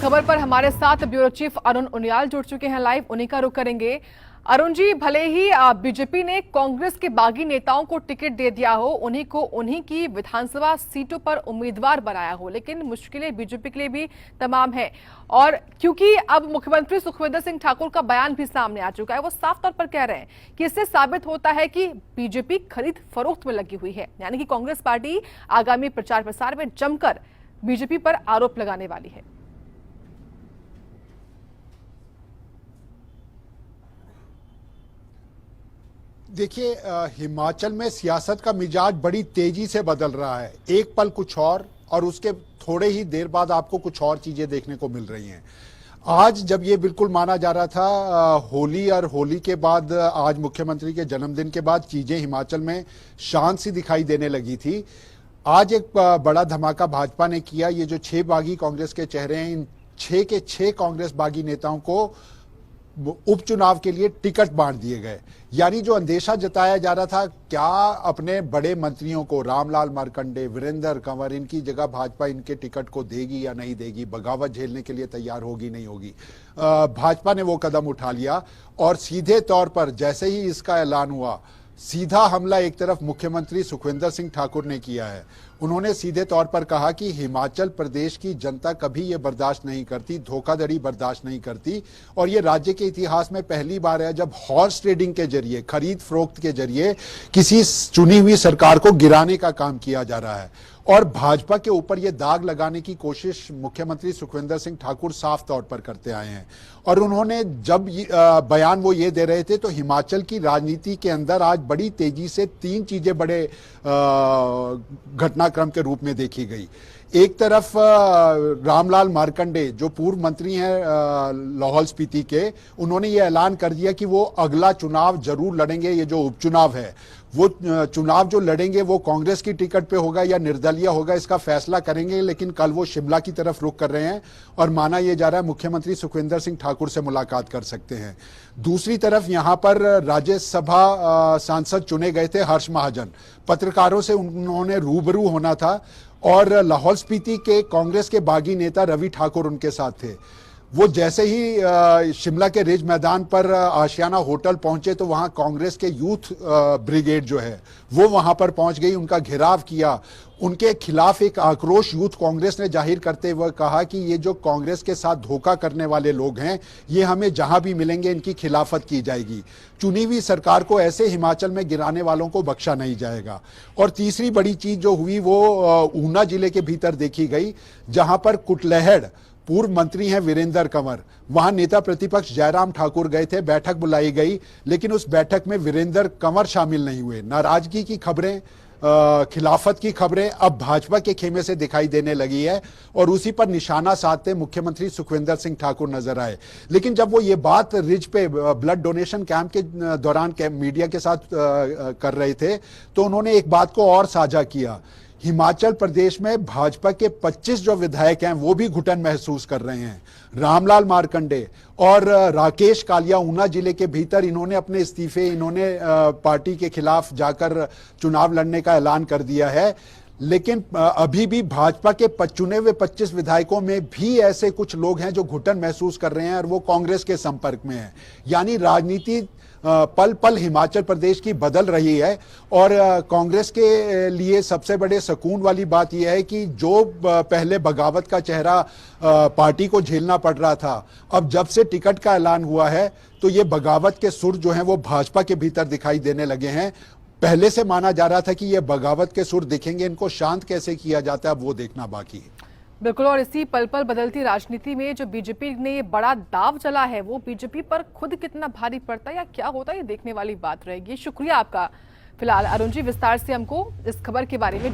खबर पर हमारे साथ ब्यूरो चीफ अरुण उनियाल जुड़ चुके हैं लाइव, उन्हीं का रुख करेंगे। अरुण जी, भले ही बीजेपी ने कांग्रेस के बागी नेताओं को टिकट दे दिया हो, उन्हीं को उन्हीं की विधानसभा सीटों पर उम्मीदवार बनाया हो, लेकिन मुश्किलें बीजेपी के लिए भी तमाम है। और क्योंकि अब मुख्यमंत्री सुखविंदर सिंह ठाकुर का बयान भी सामने आ चुका है, वो साफ तौर पर कह रहे हैं कि इससे साबित होता है कि बीजेपी खरीद फरोख्त में लगी हुई है, यानी कि कांग्रेस पार्टी आगामी प्रचार प्रसार में जमकर बीजेपी पर आरोप लगाने वाली है। देखिए, हिमाचल में सियासत का मिजाज बड़ी तेजी से बदल रहा है। एक पल कुछ और उसके थोड़े ही देर बाद आपको कुछ और चीजें देखने को मिल रही हैं। आज जब ये बिल्कुल माना जा रहा था होली और होली के बाद आज मुख्यमंत्री के जन्मदिन के बाद चीजें हिमाचल में शांत सी दिखाई देने लगी थी, आज एक बड़ा धमाका भाजपा ने किया। ये जो 6 बागी कांग्रेस के चेहरे हैं, इन 6 के 6 कांग्रेस बागी नेताओं को उपचुनाव के लिए टिकट बांट दिए गए। यानी जो अंदेशा जताया जा रहा था क्या अपने बड़े मंत्रियों को, रामलाल मार्कंडे, वीरेंद्र कंवर, इनकी जगह भाजपा इनके टिकट को देगी या नहीं देगी, बगावत झेलने के लिए तैयार होगी नहीं होगी, भाजपा ने वो कदम उठा लिया। और सीधे तौर पर जैसे ही इसका ऐलान हुआ, सीधा हमला एक तरफ मुख्यमंत्री सुखविंदर सिंह ठाकुर ने किया है। उन्होंने सीधे तौर पर कहा कि हिमाचल प्रदेश की जनता कभी ये बर्दाश्त नहीं करती, धोखाधड़ी बर्दाश्त नहीं करती, और ये राज्य के इतिहास में पहली बार है जब हॉर्स ट्रेडिंग के जरिए, खरीद फरोख्त के जरिए किसी चुनी हुई सरकार को गिराने का काम किया जा रहा है। और भाजपा के ऊपर ये दाग लगाने की कोशिश मुख्यमंत्री सुखविंदर सिंह ठाकुर साफ तौर पर करते आए हैं। और उन्होंने जब बयान वो ये दे रहे थे तो हिमाचल की राजनीति के अंदर आज बड़ी तेजी से 3 चीजें बड़े घटनाक्रम के रूप में देखी गई। एक तरफ रामलाल मार्कंडे जो पूर्व मंत्री हैं लाहौल स्पीति के, उन्होंने ये ऐलान कर दिया कि वो अगला चुनाव जरूर लड़ेंगे। ये जो उपचुनाव है, वो चुनाव जो लड़ेंगे वो कांग्रेस की टिकट पे होगा या निर्दलीय होगा, इसका फैसला करेंगे। लेकिन कल वो शिमला की तरफ रुख कर रहे हैं और माना यह जा रहा है मुख्यमंत्री सुखविंदर सिंह ठाकुर से मुलाकात कर सकते हैं। दूसरी तरफ यहां पर राज्यसभा सांसद चुने गए थे हर्ष महाजन, पत्रकारों से उन्होंने रूबरू होना था और लाहौल स्पीति के कांग्रेस के बागी नेता रवि ठाकुर उनके साथ थे। वो जैसे ही शिमला के रिज मैदान पर आशियाना होटल पहुंचे तो वहां कांग्रेस के यूथ ब्रिगेड जो है वो वहां पर पहुंच गई, उनका घेराव किया। उनके खिलाफ एक आक्रोश यूथ कांग्रेस ने जाहिर करते हुए कहा कि ये जो कांग्रेस के साथ धोखा करने वाले लोग हैं, ये हमें जहां भी मिलेंगे इनकी खिलाफत की जाएगी। चुनी हुई सरकार को ऐसे हिमाचल में गिराने वालों को बख्शा नहीं जाएगा। और तीसरी बड़ी चीज जो हुई वो ऊना जिले के भीतर देखी गई, जहां पर कुटलैहड़ पूर्व मंत्री हैं वीरेंद्र कंवर, वहां नेता प्रतिपक्ष जयराम ठाकुर गए थे, बैठक बुलाई गई, लेकिन उस बैठक में वीरेंद्र कंवर शामिल नहीं हुए। नाराजगी की खबरें, खिलाफत की खबरें अब भाजपा के खेमे से दिखाई देने लगी है और उसी पर निशाना साधते मुख्यमंत्री सुखविंदर सिंह ठाकुर नजर आए। लेकिन जब वो ये बात रिज पे ब्लड डोनेशन कैंप के दौरान मीडिया के साथ कर रहे थे तो उन्होंने एक बात को और साझा किया। हिमाचल प्रदेश में भाजपा के 25 जो विधायक हैं वो भी घुटन महसूस कर रहे हैं। रामलाल मार्कंडे और राकेश कालिया ऊना जिले के भीतर इन्होंने अपने इस्तीफे, इन्होंने पार्टी के खिलाफ जाकर चुनाव लड़ने का ऐलान कर दिया है। लेकिन अभी भी भाजपा के चुने हुए 25 विधायकों में भी ऐसे कुछ लोग हैं जो घुटन महसूस कर रहे हैं और वो कांग्रेस के संपर्क में हैं। यानी राजनीति पल पल हिमाचल प्रदेश की बदल रही है। और कांग्रेस के लिए सबसे बड़े सुकून वाली बात यह है कि जो पहले बगावत का चेहरा पार्टी को झेलना पड़ रहा था, अब जब से टिकट का ऐलान हुआ है तो ये बगावत के सुर जो हैं वो भाजपा के भीतर दिखाई देने लगे हैं। पहले से माना जा रहा था कि ये बगावत के सुर दिखेंगे, इनको शांत कैसे किया जाता है अब वो देखना बाकी है। बिल्कुल, और इसी पल पल बदलती राजनीति में जो बीजेपी ने ये बड़ा दाव चला है वो बीजेपी पर खुद कितना भारी पड़ता है या क्या होता है, ये देखने वाली बात रहेगी। शुक्रिया आपका फिलहाल अरुण जी, विस्तार से हमको इस खबर के बारे में